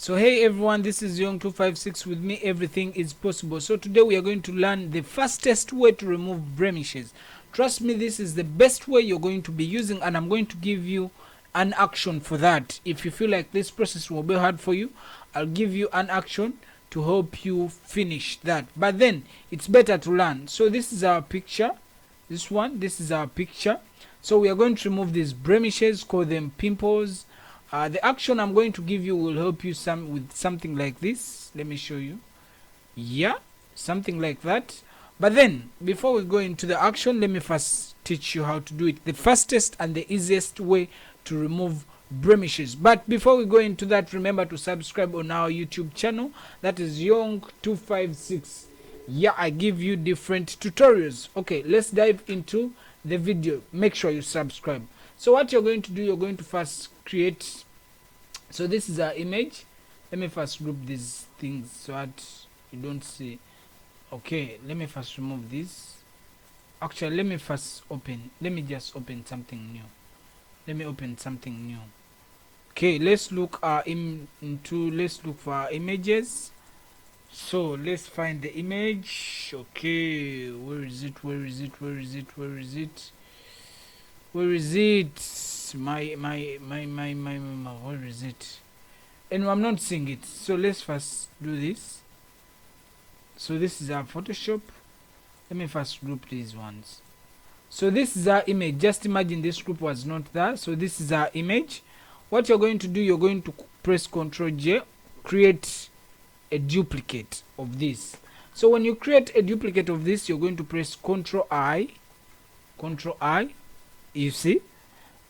So hey everyone, this is Young256. With me everything is possible. So today we are going to learn the fastest way to remove blemishes. Trust me, this is the best way you're going to be using, and I'm going to give you an action for that. If you feel like this process will be hard for you, I'll give you an action to help you finish that. But then it's better to learn. So this is our picture. This is our picture. So we are going to remove these blemishes, call them pimples. The action I'm going to give you will help you with something like this. Let me show you. Yeah, something like that. But then, before we go into the action, let me first teach you how to do it. The fastest and the easiest way to remove blemishes. But before we go into that, remember to subscribe on our YouTube channel. That is Young256. Yeah, I give you different tutorials. Okay, let's dive into the video. Make sure you subscribe. So what you're going to do, you're going to first create. So this is our image. Let me first group these things so that you don't see. Okay, let me first remove this. Actually, let me just open something new. Let me open something new. Okay, let's look let's look for our images. So let's find the image. Okay, where is it? Where is it? Where is it? Where is it? Where is it? My where is it? And I'm not seeing it. So let's first do this. So this is our Photoshop. Let me first group these ones. So this is our image. Just imagine this group was not there. So this is our image. What you're going to do, you're going to press Ctrl J, create a duplicate of this. So when you create a duplicate of this, you're going to press Ctrl I. You see?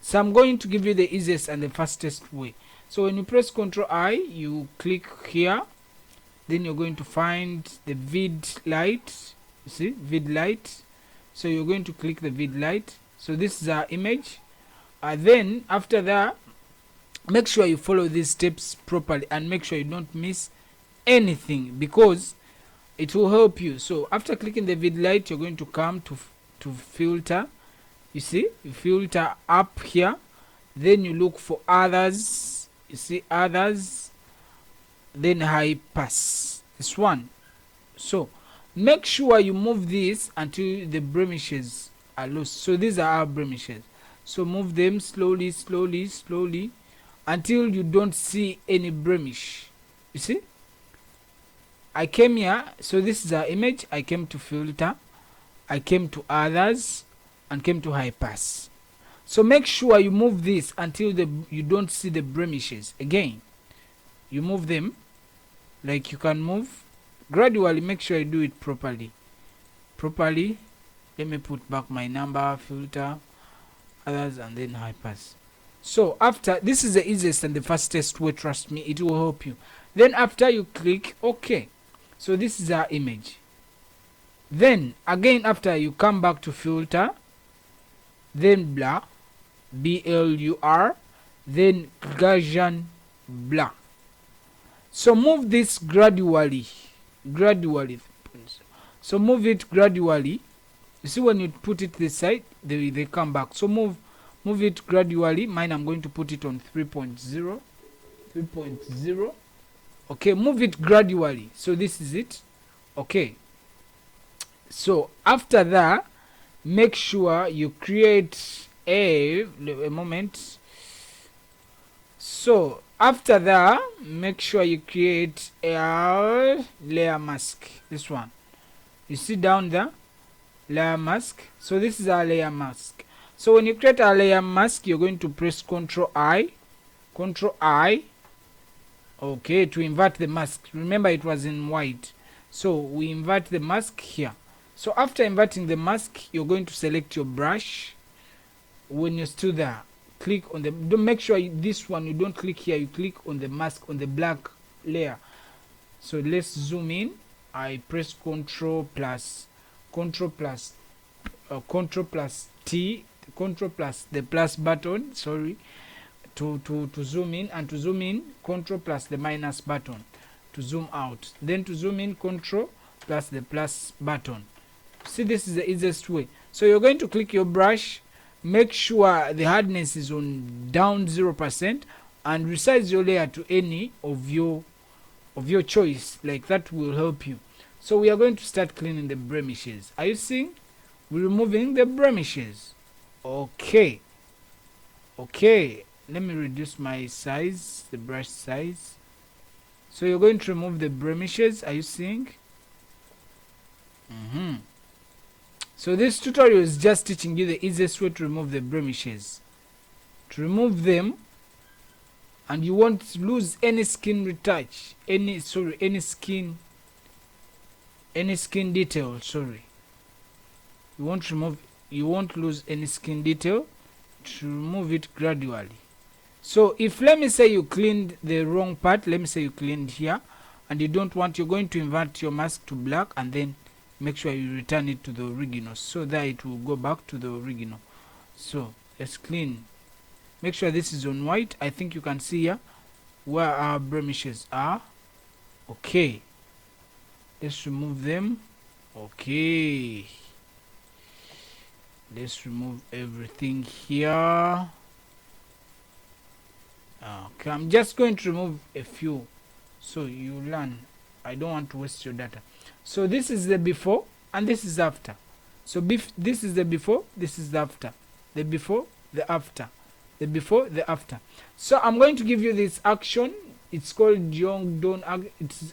So I'm going to give you the easiest and the fastest way. So when you press Ctrl I, you click here. Then you're going to find the vid light. You see? Vid light. So you're going to click the vid light. So this is our image. Then after that, make sure you follow these steps properly and make sure you don't miss anything, because it will help you. So after clicking the vid light, you're going to come to filter. You see, you filter up here, then you look for others. You see others, then high pass, this one. So make sure you move this until the blemishes are lost. So these are our blemishes. So move them slowly until you don't see any blemish. You see, I came here. So this is our image. I came to filter, I came to others, and came to high pass. So make sure you move this until you don't see the blemishes. Again, you move them like you can move gradually. Make sure you do it properly. Let me put back my number, filter, others, and then high pass. So after this is the easiest and the fastest way. Trust me, it will help you. Then after you click OK. So this is our image. Then again, after you come back to filter, then blur, BLUR, then Gaussian blur. So move this gradually. So move it gradually. You see, when you put it this side, they come back. So move it gradually. Mine, I'm going to put it on 3.0. Okay, move it gradually. So this is it. Okay, so after that, make sure you create a moment. So after that, make sure you create a layer mask. This one, you see down there, layer mask. So this is our layer mask. So when you create a layer mask, you're going to press Ctrl I, okay, to invert the mask. Remember, it was in white, so we invert the mask here. So after inverting the mask, you're going to select your brush. When you're still there, click on the, don't make sure this one, you don't click here, you click on the mask, on the black layer. So let's zoom in. I press Ctrl plus T, Ctrl plus the plus button, sorry, to zoom in, and to zoom in, Ctrl plus the minus button to zoom out, then to zoom in, Ctrl plus the plus button. See, this is the easiest way. So you're going to click your brush, make sure the hardness is on down 0%, and resize your layer to any of your choice. Like that will help you. So we are going to start cleaning the blemishes. Are you seeing? We're removing the blemishes. Okay, let me reduce my size, the brush size. So you're going to remove the blemishes. Are you seeing? So this tutorial is just teaching you the easiest way to remove the blemishes. To remove them, and you won't lose any skin retouch, any skin detail. You won't lose any skin detail. To remove it gradually. So if, let me say, you cleaned the wrong part, let me say you cleaned here, and you don't want, you're going to invert your mask to black, and then make sure you return it to the original so that it will go back to the original. So let's clean. Make sure this is on white. I think you can see here where our blemishes are. Okay, let's remove them. Okay, let's remove everything here. Okay, I'm just going to remove a few so you learn. I don't want to waste your data. So this is the before and this is after. So this is the before, this is the after. The before, the after. The before, the after. So I'm going to give you this action. It's called Yongdon.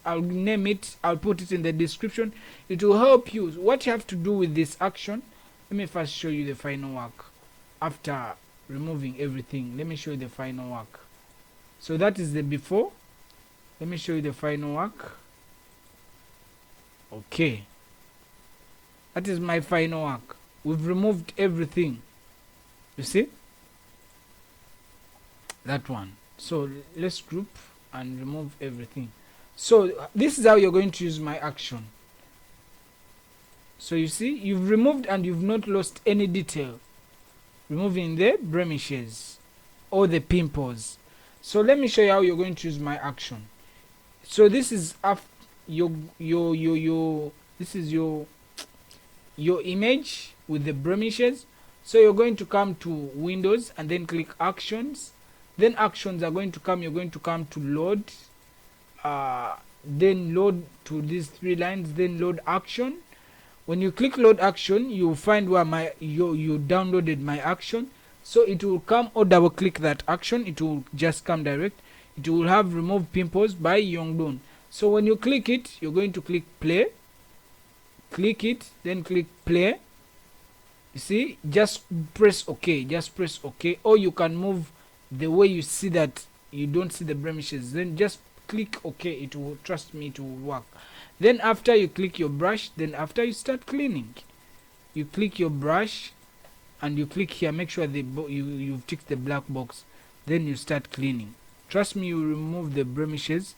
I'll name it. I'll put it in the description. It will help you. What you have to do with this action. Let me first show you the final work. After removing everything, let me show you the final work. So that is the before. Let me show you the final work. Okay, that is my final work. We've removed everything. You see that one. So let's group and remove everything. So this is how you're going to use my action. So you see, you've removed and you've not lost any detail. Removing the blemishes or the pimples. So let me show you how you're going to use my action. So this is this is your image with the blemishes. So you're going to come to Windows and then click Actions. Then actions are going to come. You're going to come to Load, then load to these 3 lines, then Load Action. When you click Load Action, you'll find where you downloaded my action. So it will come, or double click that action, it will just come direct. It will have Remove Pimples by Yongdon. So when you click it, you're going to click play. Click it, then click play. You see, just press OK. Just press OK. Or you can move the way you see that you don't see the blemishes. Then just click OK. It will, trust me, it will work. Then after you click your brush, then after you start cleaning, you click your brush and you click here. Make sure you've ticked the black box. Then you start cleaning. Trust me, you remove the blemishes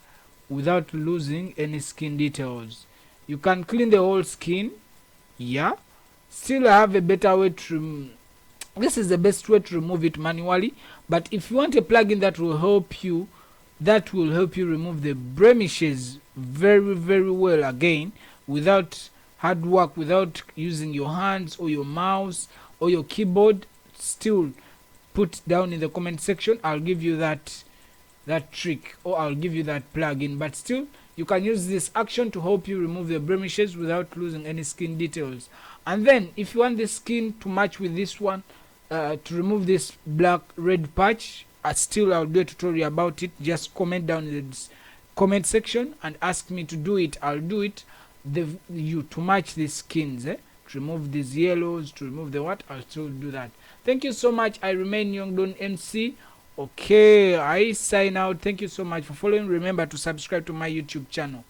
without losing any skin details. You can clean the whole skin. Yeah, still I have a better way to this is the best way to remove it manually, but if you want a plugin that will help you remove the blemishes very, very well again, without hard work, without using your hands or your mouse or your keyboard, still put down in the comment section. I'll give you that trick, or I'll give you that plugin. But still, you can use this action to help you remove the blemishes without losing any skin details. And then if you want the skin to match with this one, to remove this black red patch, still I'll do a tutorial about it. Just comment down in the comment section and ask me to do it. I'll do it to match the skins, to remove these yellows, to remove the what, I'll still do that. Thank you so much. I remain Yongdon MC. Okay, I sign out. Thank you so much for following. Remember to subscribe to my YouTube channel.